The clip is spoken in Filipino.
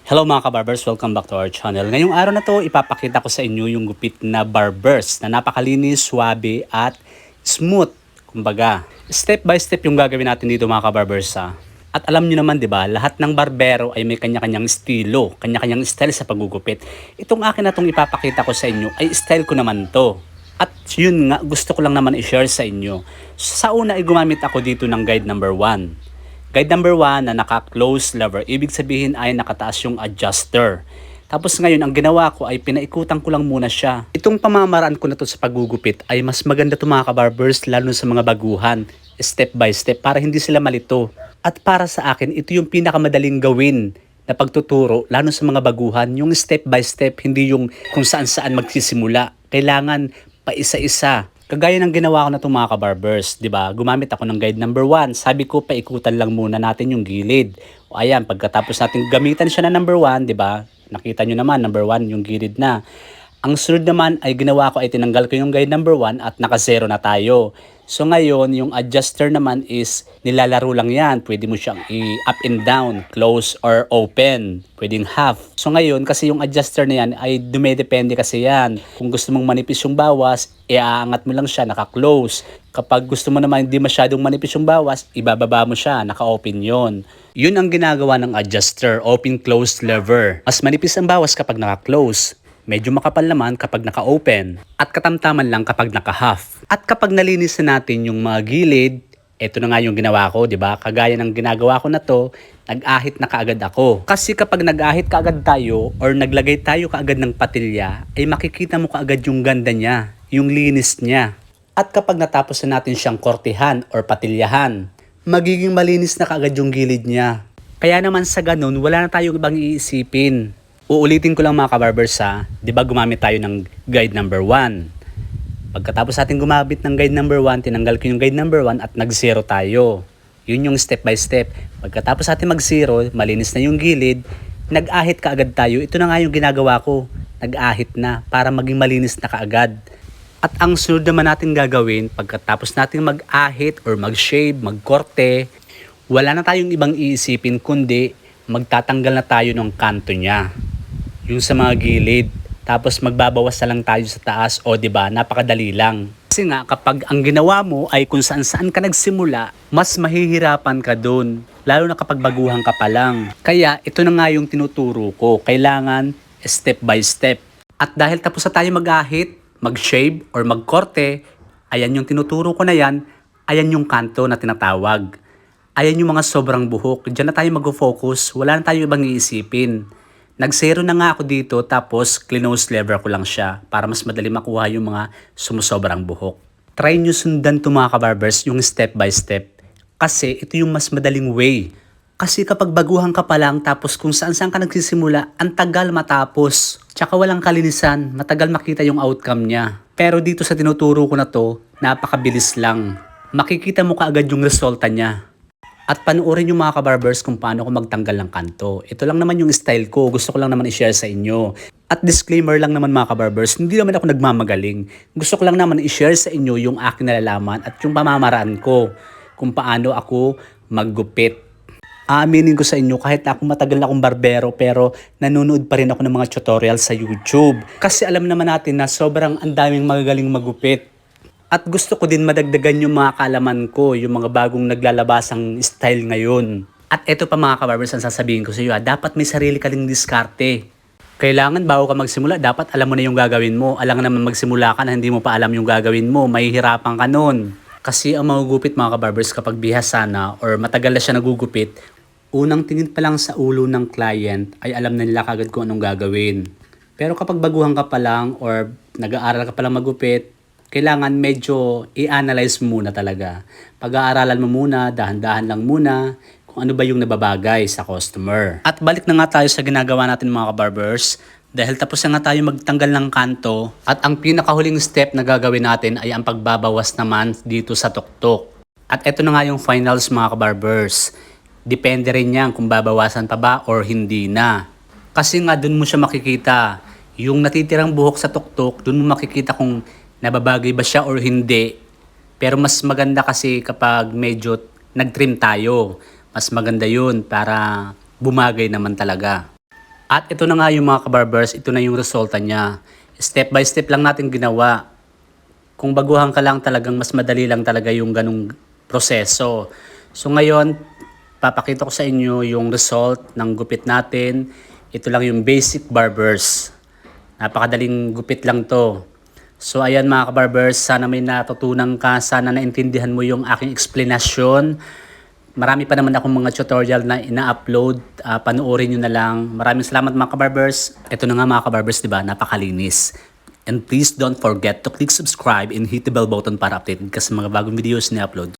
Hello mga kabarbers, welcome back to our channel. Ngayong araw na to, ipapakita ko sa inyo yung gupit na barbers na napakalinis, swabe at smooth. Kumbaga, step by step yung gagawin natin dito mga kabarbers ha. At alam niyo naman 'di ba, lahat ng barbero ay may kanya-kanyang estilo, kanya-kanyang style sa paggugupit. Itong akin na tong ipapakita ko sa inyo ay style ko naman to. At yun nga, gusto ko lang naman i-share sa inyo. Sa una ay gumamit ako dito ng guide number 1. Guide number 1 na naka-close lever, ibig sabihin ay nakataas yung adjuster. Tapos ngayon, ang ginawa ko ay pinaikutan ko lang muna siya. Itong pamamaraan ko na to sa paggugupit ay mas maganda to mga kabarbers, lalo sa mga baguhan, step by step, para hindi sila malito. At para sa akin, ito yung pinakamadaling gawin na pagtuturo, lalo sa mga baguhan, yung step by step, hindi yung kung saan-saan magsisimula. Kailangan pa isa-isa. Kagaya ng ginawa ko na itong mga kabarbers, di ba? Gumamit ako ng guide number 1. Sabi ko, paikutan lang muna natin yung gilid. O ayan, pagkatapos natin gamitan siya na number 1, di ba? Nakita nyo naman, number 1, yung gilid na. Ang sunod naman ay ginawa ko ay tinanggal ko yung guide number 1 at naka-0 na tayo. So ngayon, yung adjuster naman is nilalaro lang yan. Pwede mo siyang i-up and down, close or open. Pwedeng half. So ngayon, kasi yung adjuster na yan ay dumedepende kasi yan. Kung gusto mong manipis yung bawas, iaangat mo lang siya, naka-close. Kapag gusto mo naman hindi masyadong manipis yung bawas, ibababa mo siya, naka-open yon. Yun ang ginagawa ng adjuster, open-close lever. Mas manipis ang bawas kapag naka-close. Medyo makapal naman kapag naka-open at katamtaman lang kapag naka-half. At kapag nalinis na natin yung mga gilid, ito na nga yung ginawa ko, di ba? Kagaya ng ginagawa ko na to, nag-ahit na kaagad ako. Kasi kapag nag-ahit kaagad tayo or naglagay tayo kaagad ng patilya, ay makikita mo kaagad yung ganda niya, yung linis niya. At kapag natapos na natin siyang kortehan or patilyahan, magiging malinis na kaagad yung gilid niya. Kaya naman sa ganun, wala na tayong ibang iisipin. Uulitin ko lang mga kabarbers ha, di ba gumamit tayo ng guide number 1. Pagkatapos natin gumamit ng guide number 1, tinanggal ko yung guide number 1 at nag-0 tayo. Yun yung step by step. Pagkatapos natin mag-0, malinis na yung gilid, nag-ahit kaagad tayo. Ito na nga yung ginagawa ko, nag-ahit na para maging malinis na kaagad. At ang sunod naman natin gagawin, pagkatapos natin mag-ahit or mag-shave, mag-korte, wala na tayong ibang iisipin kundi magtatanggal na tayo ng kanto niya. Yung sa mga gilid, tapos magbabawas na lang tayo sa taas o 'di ba? Napakadali lang. Kasi nga kapag ang ginawa mo ay kung saan-saan ka nagsimula, mas mahihirapan ka doon, lalo na kapag baguhan ka pa lang. Kaya ito na nga yung tinuturo ko, kailangan step by step. At dahil tapos na tayo mag-ahit, mag-shave or mag-korte, ayan yung tinuturo ko na yan, ayan yung kanto na tinatawag. Ayan yung mga sobrang buhok, diyan na tayo mag-focus, wala na tayo ibang iisipin. Nag-0 na nga ako dito tapos close lever ko lang siya para mas madali makuha yung mga sumusobrang buhok. Try nyo sundan to mga kabarbers yung step by step kasi ito yung mas madaling way. Kasi kapag baguhan ka pa lang tapos kung saan-saan ka nagsisimula, ang tagal matapos. Tsaka walang kalinisan, matagal makita yung outcome niya. Pero dito sa tinuturo ko na to, napakabilis lang. Makikita mo kaagad yung resulta niya. At panoorin yung mga kabarbers kung paano ko magtanggal ng kanto. Ito lang naman yung style ko. Gusto ko lang naman i-share sa inyo. At disclaimer lang naman mga kabarbers, hindi naman ako nagmamagaling. Gusto ko lang naman i-share sa inyo yung aking nalalaman at yung pamamaraan ko kung paano ako maggupit. Aaminin ko sa inyo kahit ako matagal na akong barbero pero nanonood pa rin ako ng mga tutorial sa YouTube. Kasi alam naman natin na sobrang ang daming magagaling magupit. At gusto ko din madagdagan yung mga kaalaman ko, yung mga bagong naglalabasang style ngayon. At eto pa mga kabarbers ang sasabihin ko sa iyo, dapat may sarili ka ring diskarte. Kailangan bago ka magsimula, dapat alam mo na yung gagawin mo. Alam naman magsimula ka na hindi mo pa alam yung gagawin mo, mahihirapan ka nun. Kasi ang magugupit mga kabarbers kapag bihasa na or matagal na siya nagugupit, unang tingin pa lang sa ulo ng client ay alam na nila kagad kung anong gagawin. Pero kapag baguhan ka pa lang or nag-aaral ka pa lang magupit, kailangan medyo i-analyze muna talaga. Pag-aaralan mo muna, dahan-dahan lang muna kung ano ba yung nababagay sa customer. At balik na nga tayo sa ginagawa natin mga kabarbers. Dahil tapos na nga tayo magtanggal ng kanto at ang pinakahuling step na gagawin natin ay ang pagbabawas naman dito sa tuktok. At eto na nga yung finals mga kabarbers. Depende rin yan kung babawasan pa ba or hindi na. Kasi nga dun mo siya makikita. Yung natitirang buhok sa tuktok, dun mo makikita kung nababagay ba siya or hindi. Pero mas maganda kasi kapag medyo nag-trim tayo. Mas maganda yun para bumagay naman talaga. At ito na nga yung mga kabarbers, ito na yung resulta niya. Step by step lang natin ginawa. Kung baguhan ka lang talagang mas madali lang talaga yung ganung proseso. So ngayon, papakita ko sa inyo yung result ng gupit natin. Ito lang yung basic barbers. Napakadaling gupit lang to. So ayan mga kabarbers, sana may natutunan ka, sana naintindihan mo yung aking explanation. Marami pa naman akong mga tutorial na ina-upload, panoorin nyo na lang. Maraming salamat mga kabarbers. Ito na nga mga kabarbers, diba? Napakalinis. And please don't forget to click subscribe and hit the bell button para updated ka sa mga bagong videos na upload.